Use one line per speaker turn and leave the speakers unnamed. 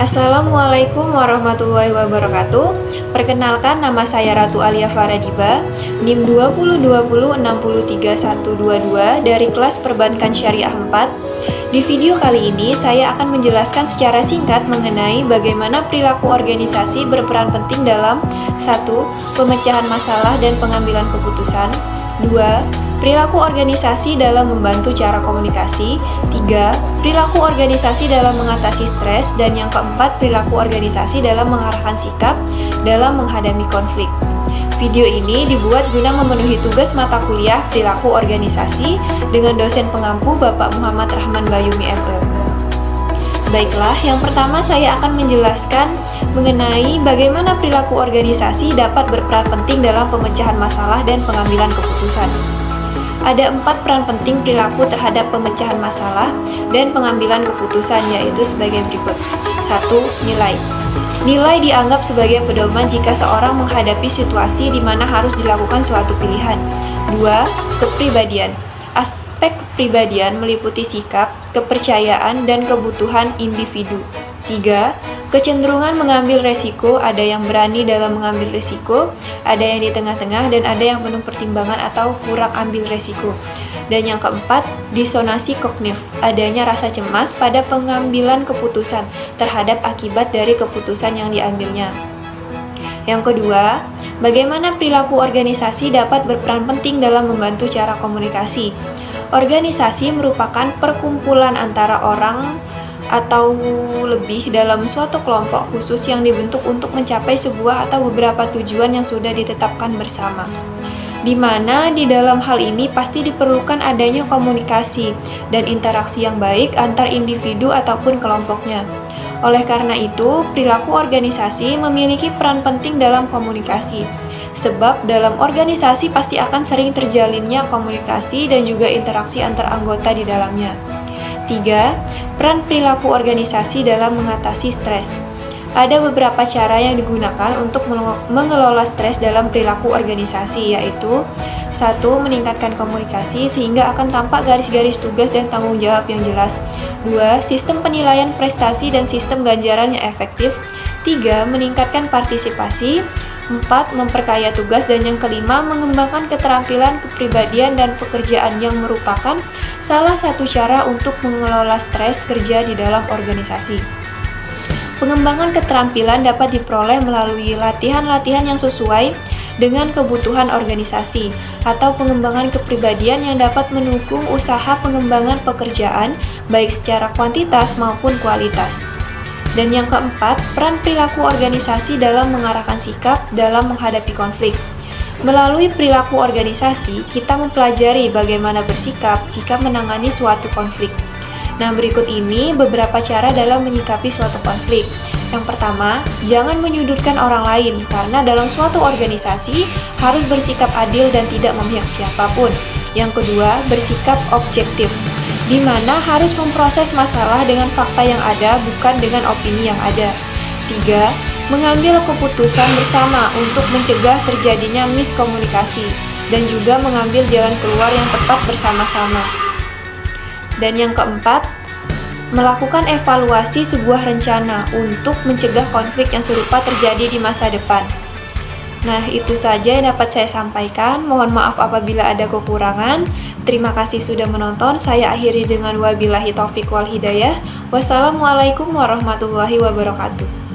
Assalamualaikum warahmatullahi wabarakatuh. Perkenalkan, nama saya Ratu Alia Faradiba, NIM 202063122 dari kelas Perbankan Syariah 4. Di video kali ini saya akan menjelaskan secara singkat mengenai bagaimana perilaku organisasi berperan penting dalam 1. Pemecahan masalah dan pengambilan keputusan. 2. Perilaku organisasi dalam membantu cara komunikasi. 3. Perilaku organisasi dalam mengatasi stres. Dan yang keempat, perilaku organisasi dalam mengarahkan sikap dalam menghadapi konflik. Video ini dibuat guna memenuhi tugas mata kuliah perilaku organisasi dengan dosen pengampu Bapak Muhammad Rahman Bayumi ME. Baiklah, yang pertama saya akan menjelaskan mengenai bagaimana perilaku organisasi dapat berperan penting dalam pemecahan masalah dan pengambilan keputusan. Ada 4 peran penting perilaku terhadap pemecahan masalah dan pengambilan keputusan, yaitu sebagai berikut. 1. Nilai. Nilai dianggap sebagai pedoman jika seorang menghadapi situasi di mana harus dilakukan suatu pilihan. 2. Kepribadian. Aspek kepribadian meliputi sikap, kepercayaan, dan kebutuhan individu. 3. Kecenderungan mengambil resiko, ada yang berani dalam mengambil resiko, ada yang di tengah-tengah, dan ada yang penuh pertimbangan atau kurang ambil resiko. Dan yang keempat, disonansi kognitif, adanya rasa cemas pada pengambilan keputusan terhadap akibat dari keputusan yang diambilnya. Yang kedua, bagaimana perilaku organisasi dapat berperan penting dalam membantu cara komunikasi. Organisasi merupakan perkumpulan antara orang atau lebih dalam suatu kelompok khusus yang dibentuk untuk mencapai sebuah atau beberapa tujuan yang sudah ditetapkan bersama, di mana di dalam hal ini pasti diperlukan adanya komunikasi dan interaksi yang baik antar individu ataupun kelompoknya. Oleh karena itu, perilaku organisasi memiliki peran penting dalam komunikasi, sebab dalam organisasi pasti akan sering terjalinnya komunikasi dan juga interaksi antar anggota di dalamnya. 3. Peran perilaku organisasi dalam mengatasi stres. Ada beberapa cara yang digunakan untuk mengelola stres dalam perilaku organisasi, yaitu 1. Meningkatkan komunikasi sehingga akan tampak garis-garis tugas dan tanggung jawab yang jelas. 2. Sistem penilaian prestasi dan sistem ganjaran yang efektif. 3. Meningkatkan partisipasi. 4. Memperkaya tugas. Dan yang kelima, mengembangkan keterampilan, kepribadian, dan pekerjaan yang merupakan salah satu cara untuk mengelola stres kerja di dalam organisasi. Pengembangan keterampilan dapat diperoleh melalui latihan-latihan yang sesuai dengan kebutuhan organisasi, atau pengembangan kepribadian yang dapat mendukung usaha pengembangan pekerjaan baik secara kuantitas maupun kualitas. Dan yang keempat, peran perilaku organisasi dalam mengarahkan sikap dalam menghadapi konflik. Melalui perilaku organisasi, kita mempelajari bagaimana bersikap jika menangani suatu konflik. Nah, berikut ini beberapa cara dalam menyikapi suatu konflik. Yang pertama, jangan menyudutkan orang lain, karena dalam suatu organisasi harus bersikap adil dan tidak memihak siapapun. Yang kedua, bersikap objektif, di mana harus memproses masalah dengan fakta yang ada, bukan dengan opini yang ada. 3. Mengambil keputusan bersama untuk mencegah terjadinya miskomunikasi, dan juga mengambil jalan keluar yang tepat bersama-sama. Dan yang keempat, melakukan evaluasi sebuah rencana untuk mencegah konflik yang serupa terjadi di masa depan. Nah, itu saja yang dapat saya sampaikan. Mohon maaf apabila ada kekurangan. Terima kasih sudah menonton. Saya akhiri dengan wabillahi taufiq wal hidayah. Wassalamualaikum warahmatullahi wabarakatuh.